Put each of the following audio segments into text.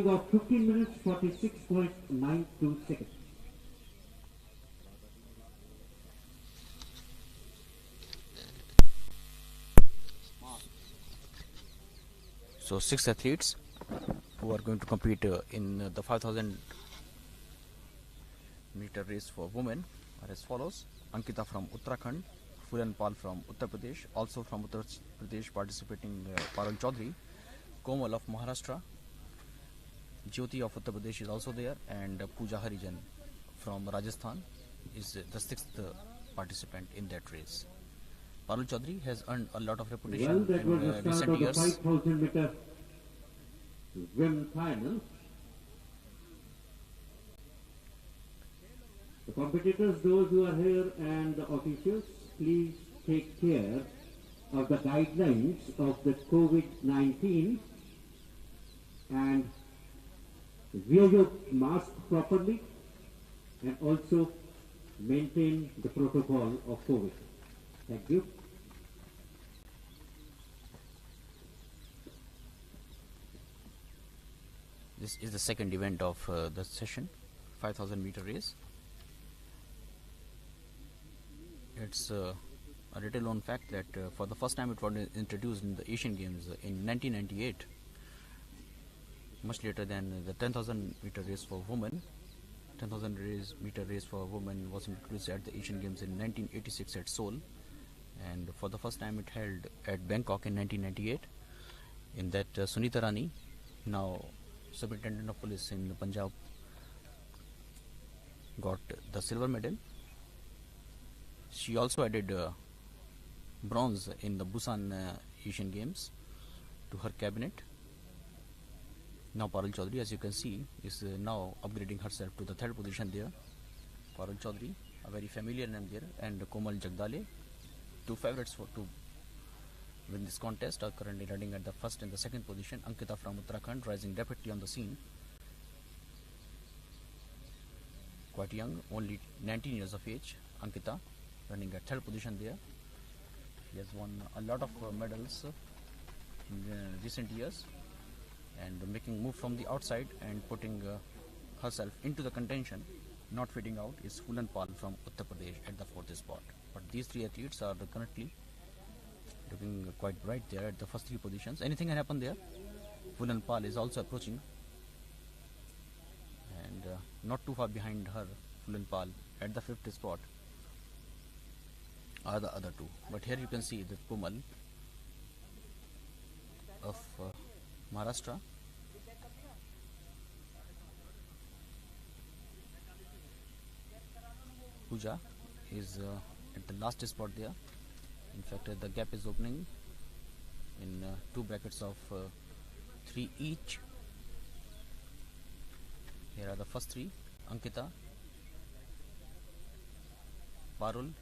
Timing of 15 minutes 46.92 seconds. So 6 athletes who are going to compete in the 5000 meter race for women are as follows: Ankita from Uttarakhand, PHOOLAN from Uttar Pradesh, also from Uttar Pradesh participating PARUL Chaudhary, KOMAL of Maharashtra, JYOTI of Uttar Pradesh is also there, and POOJA HARIJAN from Rajasthan is the 6th participant in that race. PARUL Chaudhary has earned a lot of reputation in recent years. 5,000 meter women final. The competitors, those who are here, and the officials, please take care of the guidelines of the COVID-19 and wear your mask properly, and also maintain the protocol of COVID. Thank you. This is the second event of the session, 5000 meter race. It's a little known fact that for the first time it was introduced in the Asian Games in 1998, much later than the 10,000 meter race for women. 10,000 meter race for women was introduced at the Asian Games in 1986 at Seoul, and for the first time it held at Bangkok in 1998. In that Sunita Rani, now Superintendent of Police in Punjab, got the silver medal. She also added bronze in the Busan Asian Games to her cabinet. Now PARUL Chaudhary, as you can see, is now upgrading herself to the 3rd position there. PARUL Chaudhary, a very familiar name there, and KOMAL JAGADALE, 2 favorites to win this contest, are currently running at the 1st and the 2nd position. Ankita from Uttarakhand rising rapidly on the scene. Quite young, only 19 years of age. Ankita running at 3rd position there. She has won a lot of medals in recent years, and making move from the outside and putting herself into the contention, not fading out, is PHOOLAN from Uttar Pradesh at the 4th spot. But these 3 athletes are currently looking quite bright there at the first 3 positions. Anything can happen there. PHOOLAN is also approaching, and not too far behind her, PHOOLAN at the 5th spot are the other 2. But here you can see the KOMAL of Maharashtra, POOJA is at the last spot there. In fact, the gap is opening in 2 brackets of 3 each. Here are the first 3: Ankita, PARUL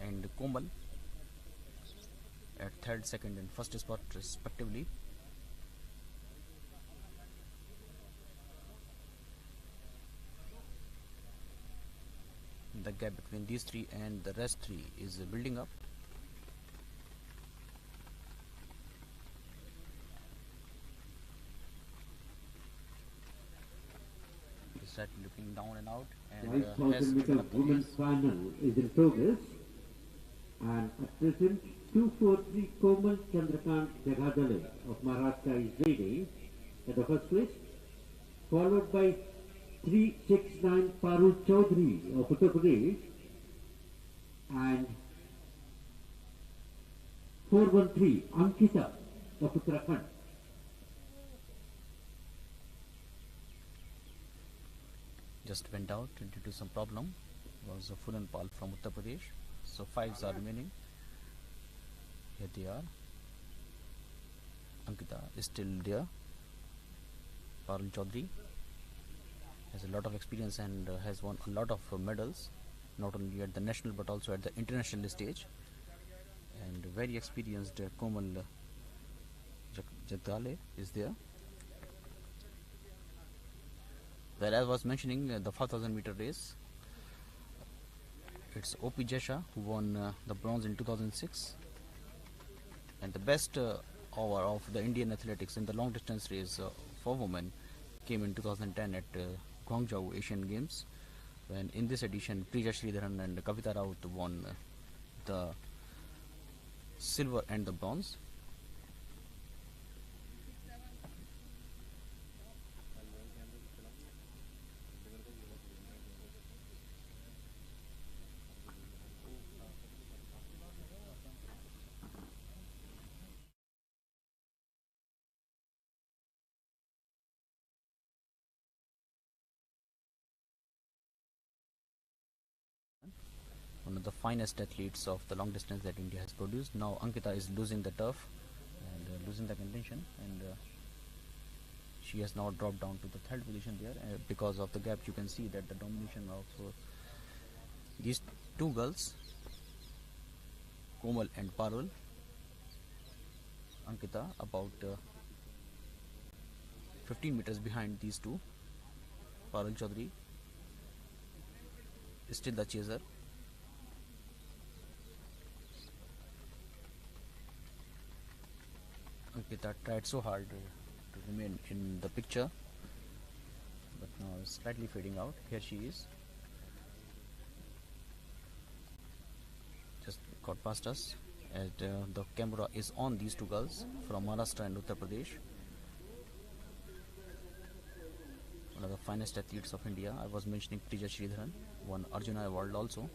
and KOMAL at 3rd, 2nd and 1st spot respectively. The gap between these 3 and the rest 3 is building up. Start looking down and out, and 5,000 meter women's final is in progress, and at present 243 Komal Chandrakant Jagadale of Maharashtra is leading at the first place, followed by 369 Parul Chaudhary of Uttar Pradesh and 413 Ankita of Uttarakhand. Just went out due to some problem. Was a PHOOLAN from Uttar Pradesh. So 5s are remaining. Here they are. Ankita is still there. PARUL Chaudhary has a lot of experience and has won a lot of medals, not only at the national but also at the international stage. And very experienced KOMAL Jagadale is there. Well, as I was mentioning, the 5000 meter race, it's O.P. Jesha who won the bronze in 2006, and the best hour of the Indian athletics in the long distance race for women came in 2010 at Guangzhou Asian Games, when in this edition P.SREEDHARAN and Kavita Raut won the silver and the bronze. One of the finest athletes of the long distance that India has produced. Now Ankita is losing the turf and losing the contention, and she has now dropped down to the third position there. Because of the gap, you can see that the domination of these two girls, Komal and Parul. Ankita about 15 meters behind these two. Parul Chaudhary is still the chaser. Ankita tried so hard to remain in the picture, but now it's slightly fading out. Here she is. Just got past us, and the camera is on these two girls from Maharashtra and Uttar Pradesh. One of the finest athletes of India. I was mentioning P.SREEDHARAN, won Arjuna Award also,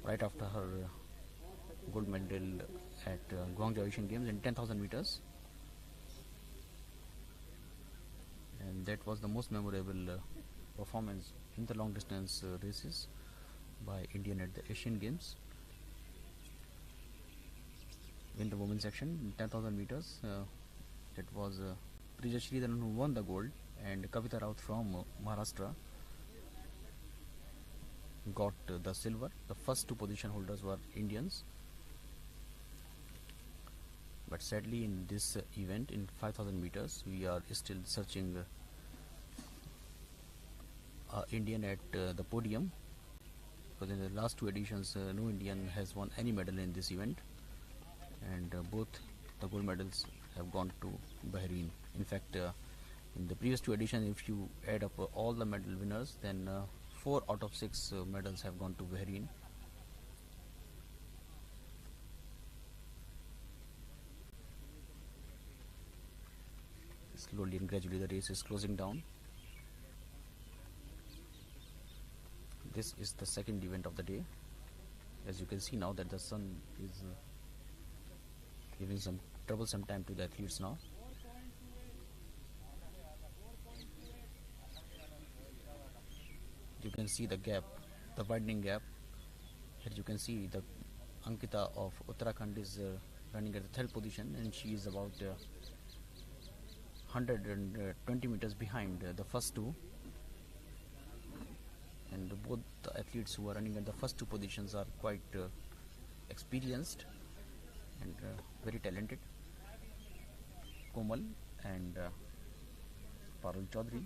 right after her gold medal at Guangzhou Asian Games in 10,000 meters. And that was the most memorable performance in the long distance races by Indian at the Asian Games. In the women's section, in 10,000 meters, it was P.SREEDHARAN who won the gold, and Kavita Raut from Maharashtra got the silver. The first two position holders were Indians. But sadly, in this event, in 5,000 meters, we are still searching Indian at the podium, because in the last two editions, no Indian has won any medal in this event, and both the gold medals have gone to Bahrain. In fact, in the previous two editions, if you add up all the medal winners, then 4 out of 6 medals have gone to Bahrain. Slowly and gradually the race is closing down. This is the second event of the day. As you can see now that the sun is giving some troublesome time to the athletes now. You can see the gap, the widening gap. Here you can see the Ankita of Uttarakhand is running at the third position, and she is about 120 meters behind the first two, and both the athletes who are running at the first two positions are quite experienced and very talented. Komal and Parul Chaudhary.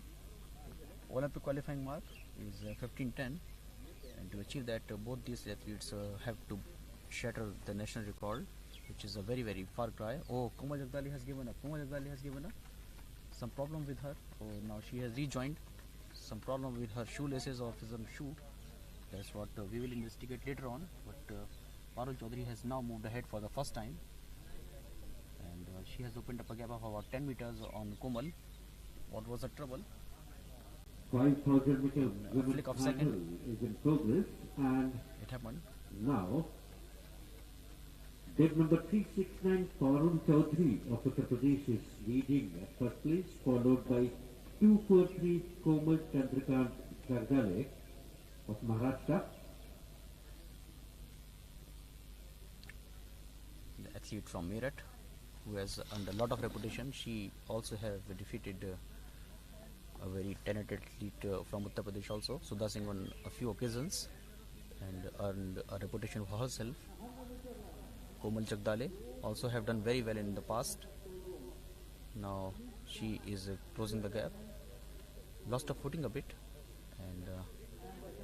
Olympic qualifying mark is 15:10, and to achieve that, both these athletes have to shatter the national record, which is a very, very far cry. Oh, Komal Jagdale has given up. Komal Jagdale has given up. Some problem with her. Oh, now she has rejoined. Some problem with her shoelaces or some shoe. That's what we will investigate later on. But Parul Chaudhary has now moved ahead for the first time, and she has opened up a gap of about 10 meters on Komal. What was the trouble? 5,000 meter flick of second is in progress, and it happened. now date number 369 Parul Chaudhary of Uttar Pradesh is leading at first place, followed by 243 Komal Chandrakant JAGADALE of Maharashtra. The athlete from Meerut, who has earned a lot of reputation. She also has defeated a very talented athlete from Uttar Pradesh also, Sudha Singh, on a few occasions, and earned a reputation for herself. Komal Jagdale also have done very well in the past. Now she is closing the gap. Lost her footing a bit, and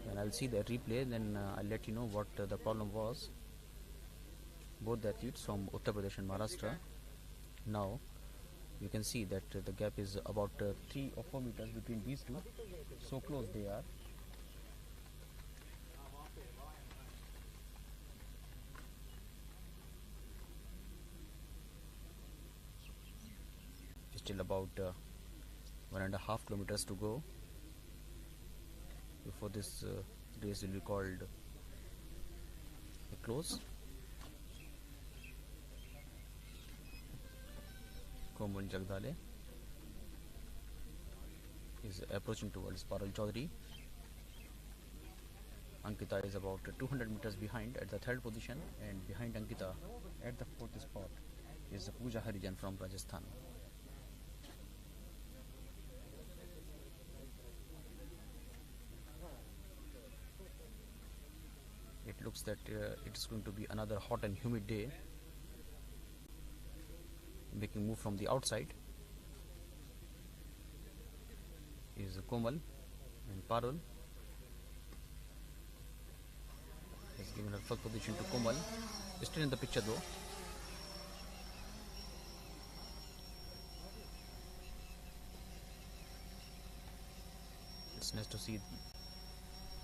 when I'll see the replay, then I'll let you know what the problem was. Both the athletes from Uttar Pradesh and Maharashtra now You can see that the gap is about 3 or 4 meters between these two. So close they are. Still about 1.5 kilometers to go before this race will be called a close. Komal Jagdale is approaching towards Parul Chaudhary. Ankita is about 200 meters behind at the third position, and behind Ankita at the fourth spot is POOJA HARIJAN from Rajasthan. It looks that it is going to be another hot and humid day, making move from the outside is Komal, and Parul has given her first position to Komal, still in the picture though. It's nice to see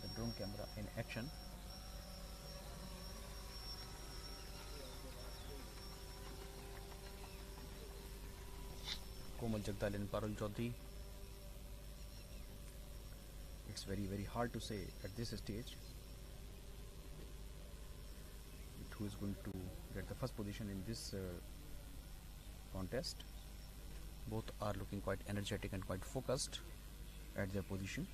the drone camera in action. Komal Jagdale and Parul Chaudhary. It's very hard to say at this stage who is going to get the first position in this contest. Both are looking quite energetic and quite focused at their position.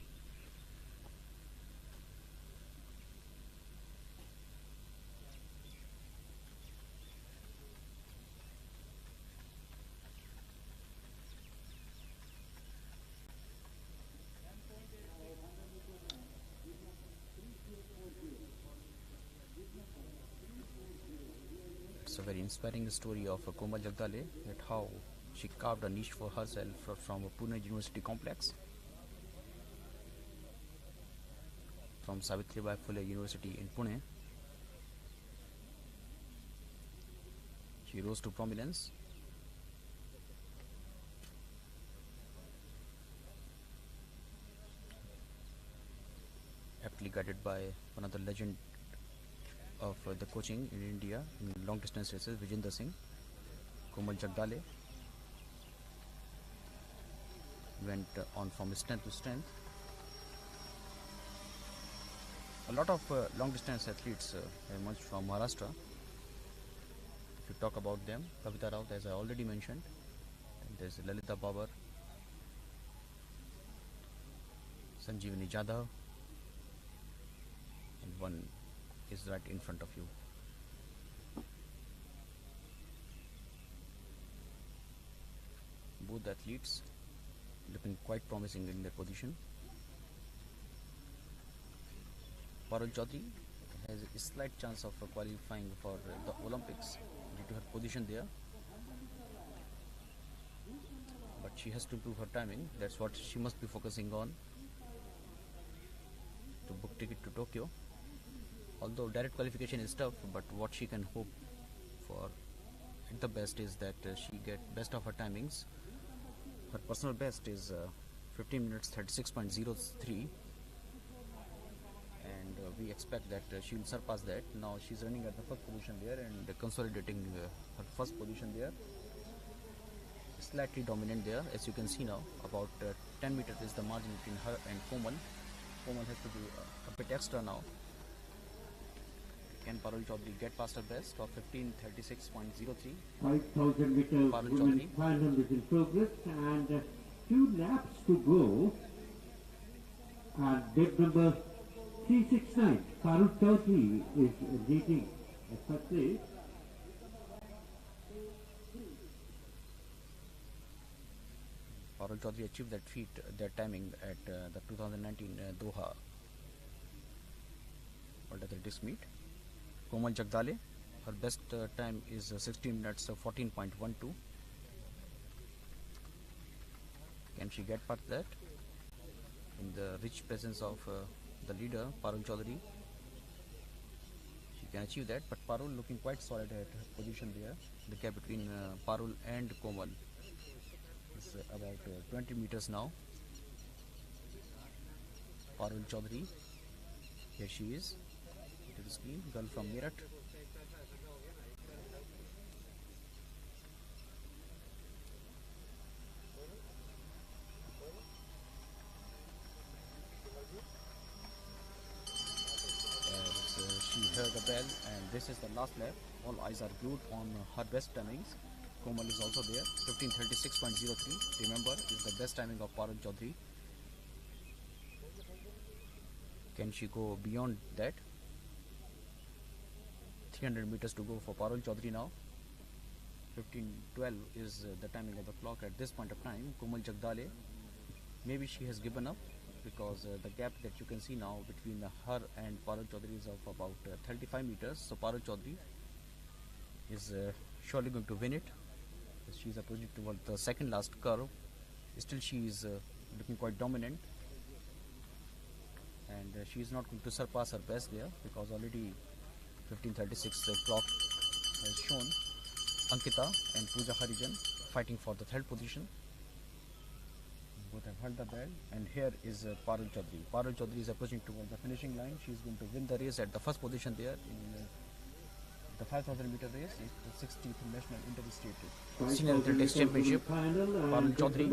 It's a very inspiring story of Komal Jagdale, that how she carved a niche for herself from a Pune University complex, from Savitribai Phule University in Pune. She rose to prominence. Aptly guided by one of the legend of the coaching in India in long distance races, Vijender Singh. Komal Jagdale went on from strength to strength. A lot of long distance athletes emerged from Maharashtra. If you talk about them, Kavita Raut, as I already mentioned, and there's Lalita Babar, Sanjeevani Jadhav, and one is right in front of you. Both athletes looking quite promising in their position. Parul Chaudhary has a slight chance of qualifying for the Olympics due to her position there, but she has to improve her timing. That's what she must be focusing on to book ticket to Tokyo. Although direct qualification is tough, but what she can hope for at the best is that she get best of her timings. Her personal best is 15 minutes 36.03, and we expect that she will surpass that. Now she's running at the first position there and consolidating her first position there. Slightly dominant there, as you can see now. About 10 meters is the margin between her and Komal. Komal has to do a bit extra now. Can Parul Chaudhary get past her best of 15:36.03? 5,000 meters Parul women's Chaudhary. final is in progress, and 2 laps to go. And bib number 369, Parul Chaudhary is leading at first place. Parul Chaudhary achieved that feat, that timing at the 2019 Doha World Athletics meet. Komal Jagdale, her best time is 16 minutes 14.12. Can she get past that in the rich presence of the leader Parul Chaudhary? She can achieve that, but Parul looking quite solid at her position there. The gap between Parul and Komal is about 20 meters now. Parul Chaudhary, here she is, to the screen, girl from Meerut. She heard the bell, and this is the last lap. All eyes are glued on her best timings. Komal is also there, 15:36.03. Remember, is the best timing of Parul Chaudhary. Can she go beyond that? 300 meters to go for Parul Chaudhary now. 15:12 is the timing of the clock at this point of time. Komal Jagdale, maybe she has given up, because the gap that you can see now between her and Parul Chaudhary is of about 35 meters. So Parul Chaudhary is surely going to win it. She is approaching toward the second last curve. Still she is looking quite dominant, and she is not going to surpass her best there, because already 15:36 the clock has shown. Ankita and Pooja Harijan fighting for the third position. Both have heard the bell, and here is Parul Chaudhary. Parul Chaudhary is approaching toward the finishing line. She is going to win the race at the first position there in the 5,000 meter race. It's the 60th National Interstate Senior Athletics Championship. Parul Chaudhary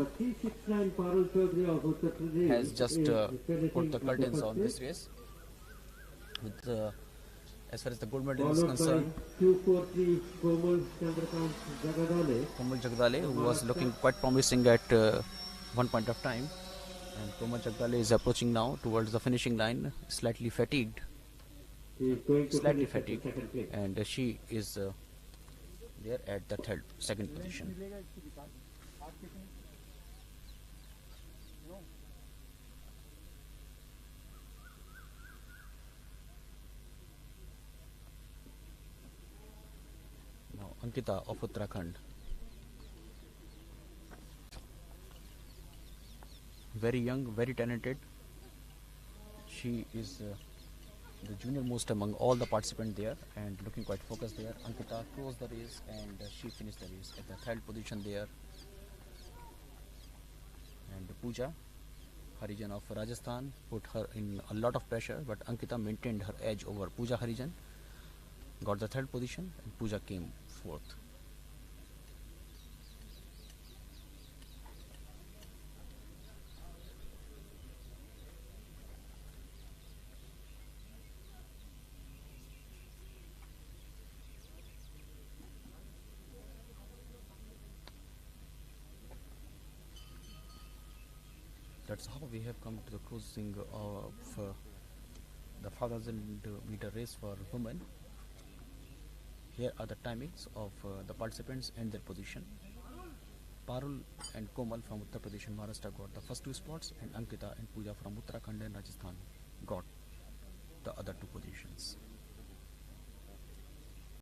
has just put the curtains on this race. With as far as the gold medal is concerned, Komal Jagdale, who was looking quite promising at one point of time, and Komal Jagdale is approaching now towards the finishing line, slightly fatigued, and she is there at the second position. Now Ankita of Uttarakhand, very young, very talented. She is the junior most among all the participants there, and looking quite focused there. Ankita closed the race, and she finished the race at the third position there. And Pooja Harijan of Rajasthan put her in a lot of pressure, but Ankita maintained her edge over Pooja Harijan, got the third position, and Pooja came fourth. That's how we have come to the closing of the 5,000 meter race for women. Here are the timings of the participants and their position. Parul and Komal from Uttar Pradesh and Maharashtra got the first two spots, and Ankita and Pooja from Uttarakhand and Rajasthan got the other two positions.